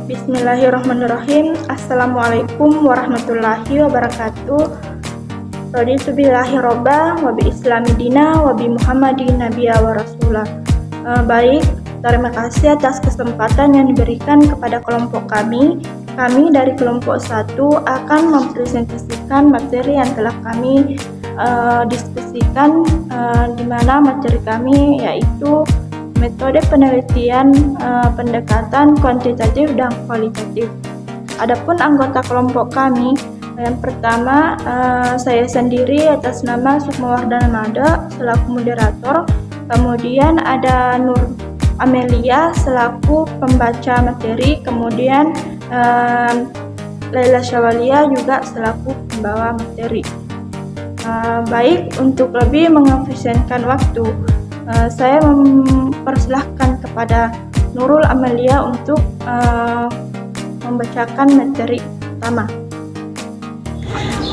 Bismillahirrahmanirrahim. Assalamualaikum warahmatullahi wabarakatuh. Raditu billahi robba wa bi islami dina wa bi muhammadin nabiyya wa rasulah. Baik, terima kasih atas kesempatan yang diberikan kepada kelompok kami. Kami dari kelompok 1 akan mempresentasikan materi yang telah kami diskusikan, di mana materi kami yaitu metode penelitian pendekatan kuantitatif dan kualitatif. Adapun anggota kelompok kami, yang pertama saya sendiri atas nama Sukma Wardana Nada selaku moderator, kemudian ada Nur Amelia selaku pembaca materi, kemudian Laila Syawalia juga selaku pembawa materi. Baik, untuk lebih mengefisienkan waktu, saya mempersilahkan kepada Nurul Amelia untuk membacakan materi pertama.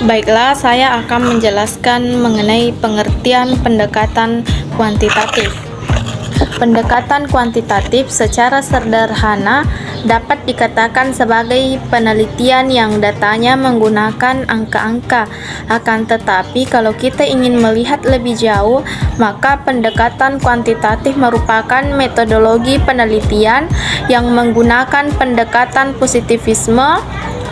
Baiklah, saya akan menjelaskan mengenai pengertian pendekatan kuantitatif. Pendekatan kuantitatif secara sederhana dapat dikatakan sebagai penelitian yang datanya menggunakan angka-angka. Akan tetapi, kalau kita ingin melihat lebih jauh, maka pendekatan kuantitatif merupakan metodologi penelitian yang menggunakan pendekatan positivisme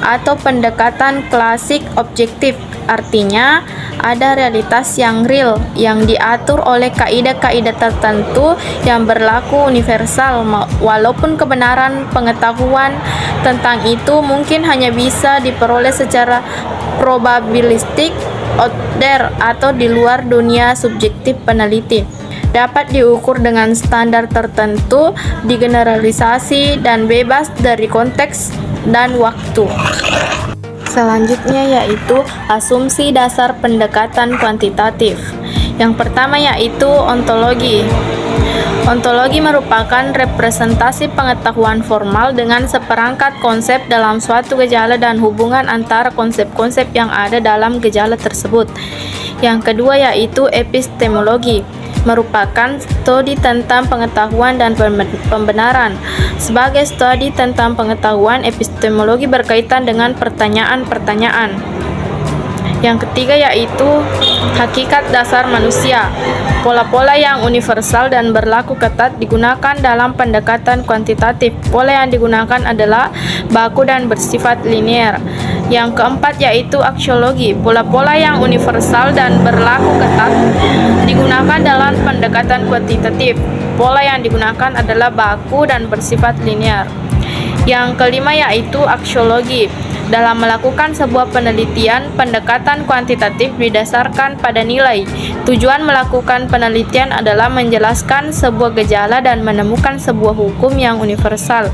atau pendekatan klasik objektif. Artinya, ada realitas yang real yang diatur oleh kaidah-kaidah tertentu yang berlaku universal, walaupun kebenaran pengetahuan tentang itu mungkin hanya bisa diperoleh secara probabilistik, out there, atau di luar dunia subjektif peneliti. Dapat diukur dengan standar tertentu, digeneralisasi, dan bebas dari konteks dan waktu. Selanjutnya yaitu asumsi dasar pendekatan kuantitatif. Yang pertama yaitu ontologi. Ontologi merupakan representasi pengetahuan formal dengan seperangkat konsep dalam suatu gejala dan hubungan antara konsep-konsep yang ada dalam gejala tersebut. Yang kedua yaitu epistemologi, merupakan studi tentang pengetahuan dan pembenaran. Sebagai studi tentang pengetahuan, epistemologi berkaitan dengan pertanyaan-pertanyaan. Yang ketiga yaitu hakikat dasar manusia. Pola-pola yang universal dan berlaku ketat digunakan dalam pendekatan kuantitatif. Pola yang digunakan adalah baku dan bersifat linear. Yang keempat yaitu aksiologi. Pola-pola yang universal dan berlaku ketat digunakan dalam pendekatan kuantitatif. Pola yang digunakan adalah baku dan bersifat linear. Yang kelima yaitu aksiologi. Dalam melakukan sebuah penelitian, pendekatan kuantitatif didasarkan pada nilai. Tujuan melakukan penelitian adalah menjelaskan sebuah gejala dan menemukan sebuah hukum yang universal.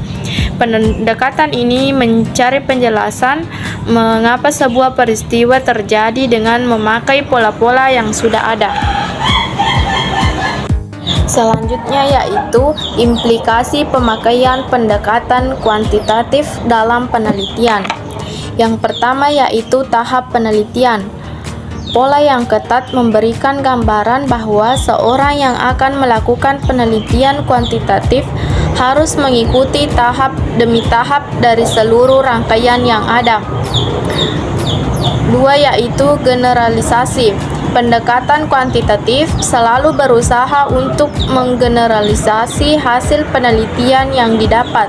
Pendekatan ini mencari penjelasan mengapa sebuah peristiwa terjadi dengan memakai pola-pola yang sudah ada. Selanjutnya yaitu implikasi pemakaian pendekatan kuantitatif dalam penelitian. Yang pertama yaitu tahap penelitian. Pola yang ketat memberikan gambaran bahwa seorang yang akan melakukan penelitian kuantitatif harus mengikuti tahap demi tahap dari seluruh rangkaian yang ada. Dua yaitu generalisasi. Pendekatan kuantitatif selalu berusaha untuk menggeneralisasi hasil penelitian yang didapat.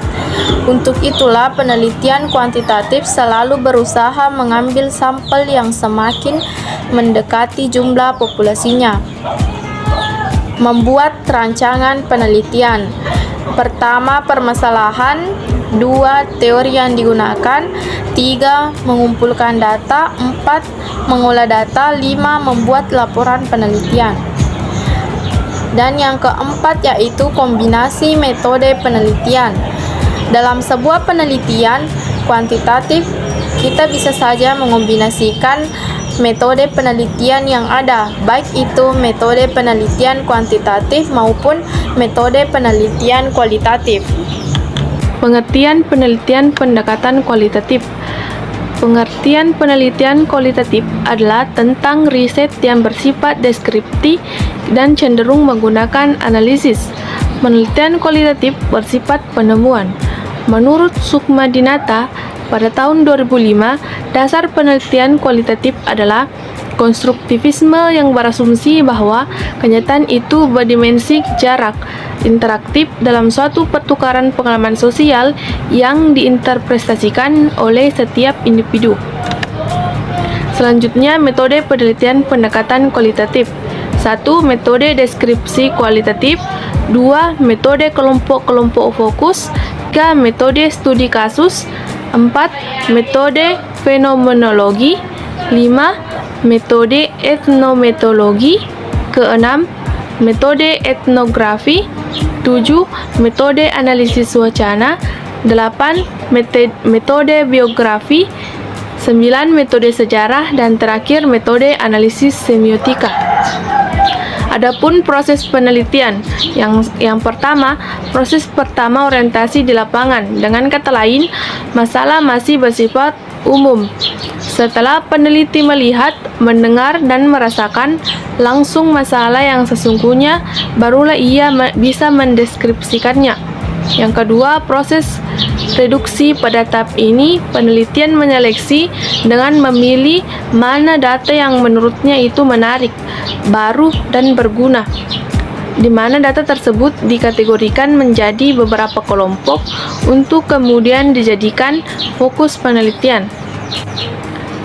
Untuk itulah penelitian kuantitatif selalu berusaha mengambil sampel yang semakin mendekati jumlah populasinya. Membuat rancangan penelitian. Pertama, permasalahan. 2. Teori yang digunakan. 3. Mengumpulkan data. 4. Mengolah data. 5. Membuat laporan penelitian. Dan yang keempat yaitu kombinasi metode penelitian. Dalam sebuah penelitian kuantitatif, kita bisa saja mengombinasikan metode penelitian yang ada, baik itu metode penelitian kuantitatif maupun metode penelitian kualitatif. Pengertian penelitian pendekatan kualitatif. Pengertian penelitian kualitatif adalah tentang riset yang bersifat deskriptif dan cenderung menggunakan analisis. Penelitian kualitatif bersifat penemuan. Menurut Sukma Dinata, pada tahun 2005, dasar penelitian kualitatif adalah konstruktivisme yang berasumsi bahwa kenyataan itu berdimensi jarak interaktif dalam suatu pertukaran pengalaman sosial yang diinterpretasikan oleh setiap individu. Selanjutnya, metode penelitian pendekatan kualitatif. 1. Metode deskripsi kualitatif. 2. Metode kelompok-kelompok fokus. 3. Metode studi kasus. 4. Metode fenomenologi. 5. Metode etnometodologi. 6. Metode etnografi. 7. Metode analisis wacana. 8. Metode biografi. 9. Metode sejarah, dan terakhir metode analisis semiotika. Adapun proses penelitian, yang pertama, proses pertama orientasi di lapangan. Dengan kata lain, masalah masih bersifat umum. Setelah peneliti melihat, mendengar, dan merasakan langsung masalah yang sesungguhnya, barulah ia bisa mendeskripsikannya. Yang kedua, proses reduksi. Pada tahap ini, penelitian menyeleksi dengan memilih mana data yang menurutnya itu menarik, baru, dan berguna, di mana data tersebut dikategorikan menjadi beberapa kelompok untuk kemudian dijadikan fokus penelitian.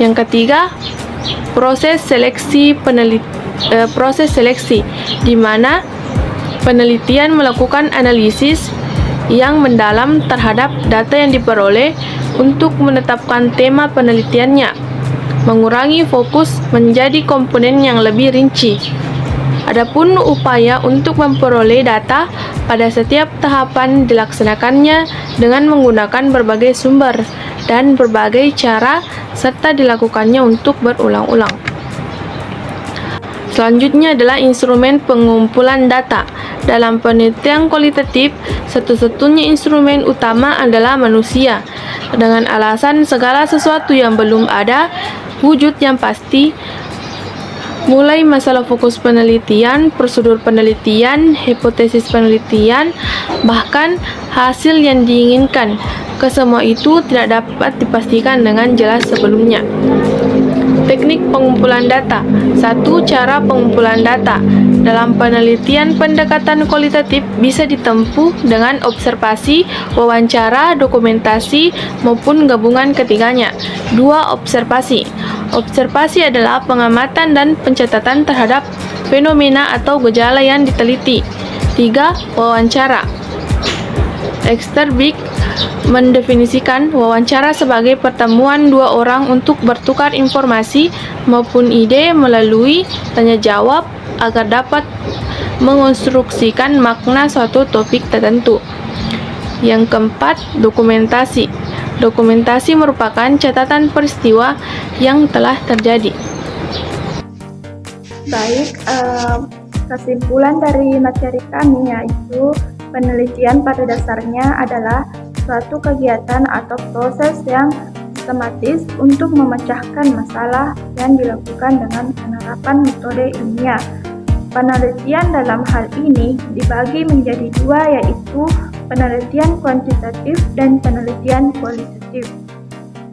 Yang ketiga, proses seleksi, di mana penelitian melakukan analisis yang mendalam terhadap data yang diperoleh untuk menetapkan tema penelitiannya, mengurangi fokus menjadi komponen yang lebih rinci. Adapun upaya untuk memperoleh data pada setiap tahapan dilaksanakannya dengan menggunakan berbagai sumber dan berbagai cara, serta dilakukannya untuk berulang-ulang. Selanjutnya adalah instrumen pengumpulan data. Dalam penelitian kualitatif, satu-satunya instrumen utama adalah manusia. Dengan alasan segala sesuatu yang belum ada wujud yang pasti, mulai masalah fokus penelitian, prosedur penelitian, hipotesis penelitian, bahkan hasil yang diinginkan, kesemua itu tidak dapat dipastikan dengan jelas sebelumnya. Teknik pengumpulan data. 1. Cara pengumpulan data. Dalam penelitian pendekatan kualitatif bisa ditempuh dengan observasi, wawancara, dokumentasi, maupun gabungan ketiganya. 2. Observasi. Observasi adalah pengamatan dan pencatatan terhadap fenomena atau gejala yang diteliti. 3. Wawancara. Exterbeek mendefinisikan wawancara sebagai pertemuan dua orang untuk bertukar informasi maupun ide melalui tanya jawab agar dapat mengonstruksikan makna suatu topik tertentu. Yang keempat, dokumentasi. Dokumentasi merupakan catatan peristiwa yang telah terjadi. Baik, kesimpulan dari materi kami yaitu penelitian pada dasarnya adalah suatu kegiatan atau proses yang sistematis untuk memecahkan masalah yang dilakukan dengan penerapan metode ilmiah. Penelitian dalam hal ini dibagi menjadi dua, yaitu penelitian kuantitatif dan penelitian kualitatif.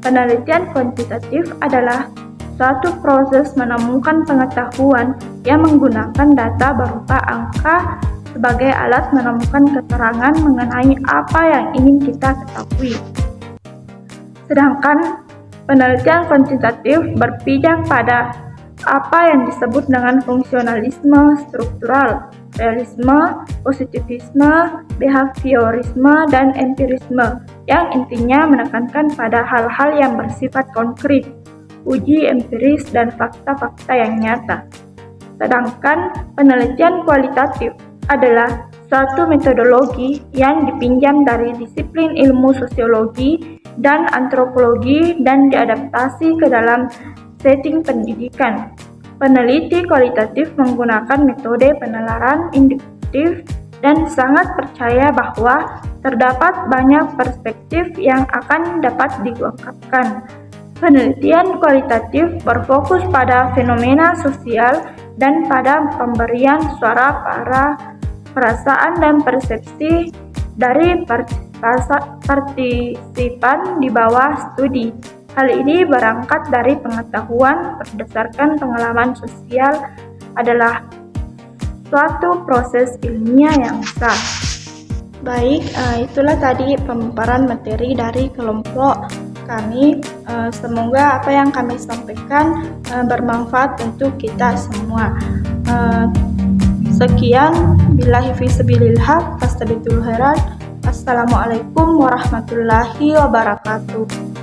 Penelitian kuantitatif adalah suatu proses menemukan pengetahuan yang menggunakan data berupa angka sebagai alat menemukan keterangan mengenai apa yang ingin kita ketahui. Sedangkan penelitian kuantitatif berpijak pada apa yang disebut dengan fungsionalisme struktural, realisme, positivisme, behaviorisme, dan empirisme, yang intinya menekankan pada hal-hal yang bersifat konkret, uji empiris, dan fakta-fakta yang nyata. Sedangkan penelitian kualitatif adalah suatu metodologi yang dipinjam dari disiplin ilmu sosiologi dan antropologi dan diadaptasi ke dalam setting pendidikan. Peneliti kualitatif menggunakan metode penalaran induktif dan sangat percaya bahwa terdapat banyak perspektif yang akan dapat diungkapkan. Penelitian kualitatif berfokus pada fenomena sosial dan pada pemberian suara para perasaan dan persepsi dari partisipan di bawah studi. Hal ini berangkat dari pengetahuan berdasarkan pengalaman sosial adalah suatu proses ilmiah yang sah. Baik, itulah tadi pemaparan materi dari kelompok kami. Semoga apa yang kami sampaikan bermanfaat untuk kita semua. Sekian, billahi fi sabilil haq, fastabiqul khairat. Assalamualaikum warahmatullahi wabarakatuh.